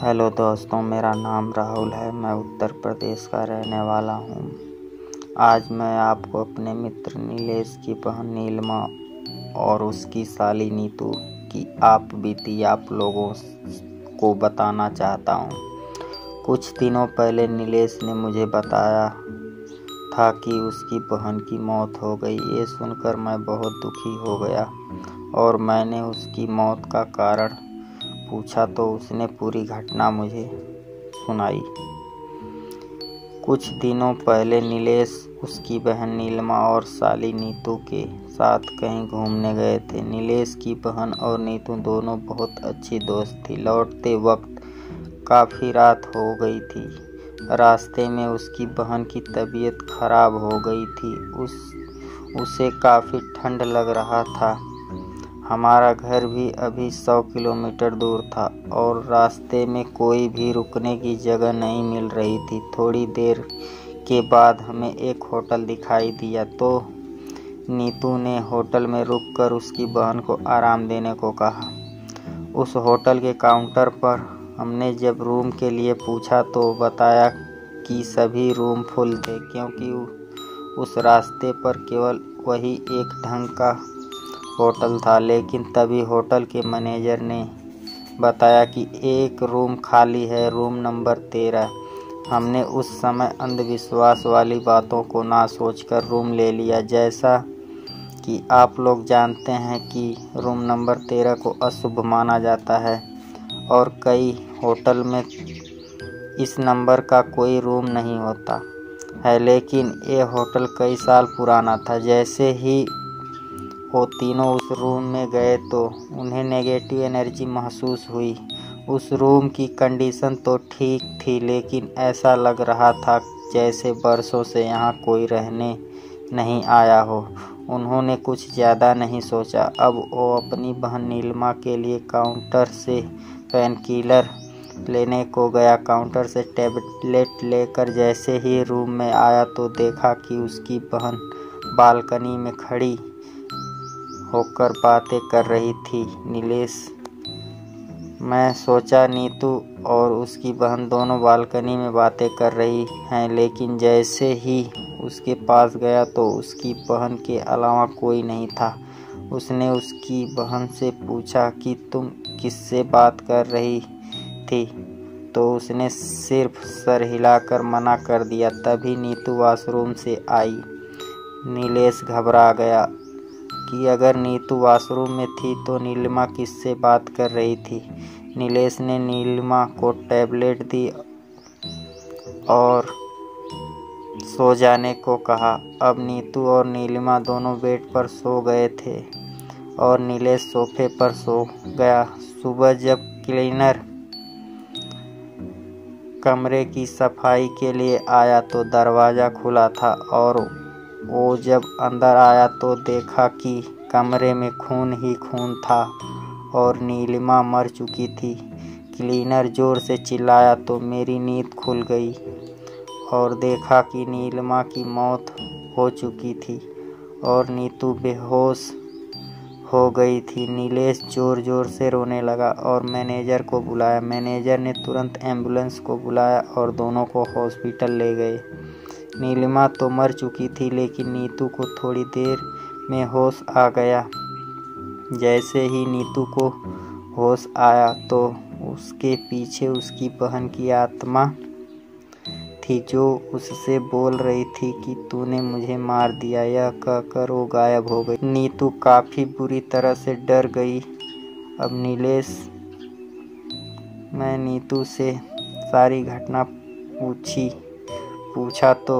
Hello दोस्तों, मेरा नाम राहुल है। मैं उत्तर प्रदेश का रहने वाला हूँ। आज मैं आपको अपने मित्र नीलेश की बहन नीलिमा और उसकी साली नीतू की आप बीती आप लोगों को बताना चाहता हूँ। कुछ दिनों पहले नीलेश ने मुझे बताया था कि उसकी बहन की मौत हो गई। ये सुनकर मैं बहुत दुखी हो गया और मैंने उसकी मौत का कारण पूछा तो उसने पूरी घटना मुझे सुनाई। कुछ दिनों पहले नीलेश उसकी बहन नीलिमा और साली नीतू के साथ कहीं घूमने गए थे। नीलेश की बहन और नीतू दोनों बहुत अच्छी दोस्त थी। लौटते वक्त काफ़ी रात हो गई थी। रास्ते में उसकी बहन की तबीयत खराब हो गई थी। उसे काफ़ी ठंड लग रहा था। हमारा घर भी अभी 100 किलोमीटर दूर था और रास्ते में कोई भी रुकने की जगह नहीं मिल रही थी। थोड़ी देर के बाद हमें एक होटल दिखाई दिया तो नीतू ने होटल में रुककर उसकी बहन को आराम देने को कहा। उस होटल के काउंटर पर हमने जब रूम के लिए पूछा तो बताया कि सभी रूम फुल थे, क्योंकि उस रास्ते पर केवल वही एक ढंग का होटल था। लेकिन तभी होटल के मैनेजर ने बताया कि एक रूम खाली है, रूम नंबर 13। हमने उस समय अंधविश्वास वाली बातों को ना सोचकर रूम ले लिया। जैसा कि आप लोग जानते हैं कि रूम नंबर 13 को अशुभ माना जाता है और कई होटल में इस नंबर का कोई रूम नहीं होता है। लेकिन ये होटल कई साल पुराना था। जैसे ही वो तीनों उस रूम में गए तो उन्हें नेगेटिव एनर्जी महसूस हुई। उस रूम की कंडीशन तो ठीक थी, लेकिन ऐसा लग रहा था जैसे बरसों से यहाँ कोई रहने नहीं आया हो। उन्होंने कुछ ज़्यादा नहीं सोचा। अब वो अपनी बहन नीलिमा के लिए काउंटर से पेनकिलर लेने को गया। काउंटर से टैबलेट लेकर जैसे ही रूम में आया तो देखा कि उसकी बहन बालकनी में खड़ी होकर बातें कर रही थी। नीलेश, मैं सोचा नीतू और उसकी बहन दोनों बालकनी में बातें कर रही हैं, लेकिन जैसे ही उसके पास गया तो उसकी बहन के अलावा कोई नहीं था। उसने उसकी बहन से पूछा कि तुम किससे बात कर रही थी, तो उसने सिर्फ सर हिलाकर मना कर दिया। तभी नीतू वॉशरूम से आई। नीलेश घबरा गया कि अगर नीतू वॉशरूम में थी तो नीलिमा किससे बात कर रही थी। नीलेश ने नीलिमा को टैबलेट दी और सो जाने को कहा। अब नीतू और नीलिमा दोनों बेड पर सो गए थे और नीलेश सोफे पर सो गया। सुबह जब क्लीनर कमरे की सफाई के लिए आया तो दरवाज़ा खुला था और वो जब अंदर आया तो देखा कि कमरे में खून ही खून था और नीलिमा मर चुकी थी। क्लीनर जोर से चिल्लाया तो मेरी नींद खुल गई और देखा कि नीलिमा की मौत हो चुकी थी और नीतू बेहोश हो गई थी। नीलेश जोर जोर से रोने लगा और मैनेजर को बुलाया। मैनेजर ने तुरंत एम्बुलेंस को बुलाया और दोनों को हॉस्पिटल ले गए। नीलिमा तो मर चुकी थी, लेकिन नीतू को थोड़ी देर में होश आ गया। जैसे ही नीतू को होश आया तो उसके पीछे उसकी बहन की आत्मा थी, जो उससे बोल रही थी कि तूने मुझे मार दिया। यह कहकर वो गायब हो गई। नीतू काफ़ी बुरी तरह से डर गई। अब मैं नीतू से सारी घटना पूछा तो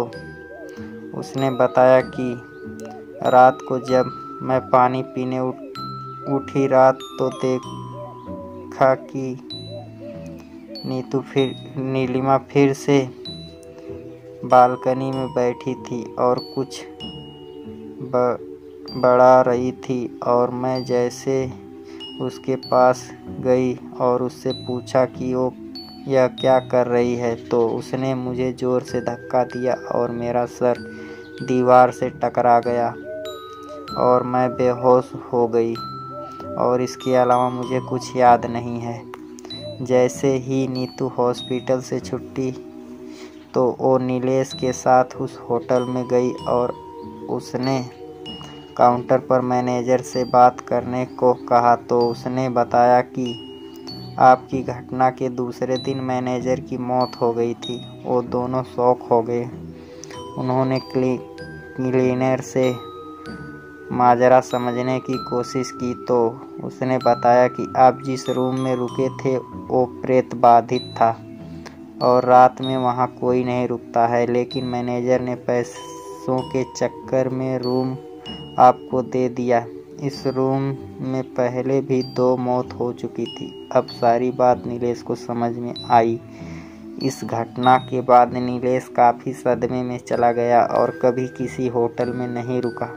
उसने बताया कि रात को जब मैं पानी पीने उठी रात तो देखा कि नीलिमा फिर से बालकनी में बैठी थी और कुछ बड़ा रही थी और मैं जैसे उसके पास गई और उससे पूछा कि वो यह क्या कर रही है तो उसने मुझे ज़ोर से धक्का दिया और मेरा सर दीवार से टकरा गया और मैं बेहोश हो गई और इसके अलावा मुझे कुछ याद नहीं है। जैसे ही नीतू हॉस्पिटल से छुट्टी तो वो नीलेश के साथ उस होटल में गई और उसने काउंटर पर मैनेजर से बात करने को कहा तो उसने बताया कि आपकी घटना के दूसरे दिन मैनेजर की मौत हो गई थी। वो दोनों शॉक हो गए। उन्होंने क्लीनर से माजरा समझने की कोशिश की तो उसने बताया कि आप जिस रूम में रुके थे वो प्रेत बाधित था और रात में वहाँ कोई नहीं रुकता है, लेकिन मैनेजर ने पैसों के चक्कर में रूम आपको दे दिया। इस रूम में पहले भी 2 मौत हो चुकी थी। अब सारी बात नीलेश को समझ में आई। इस घटना के बाद नीलेश काफ़ी सदमे में चला गया और कभी किसी होटल में नहीं रुका।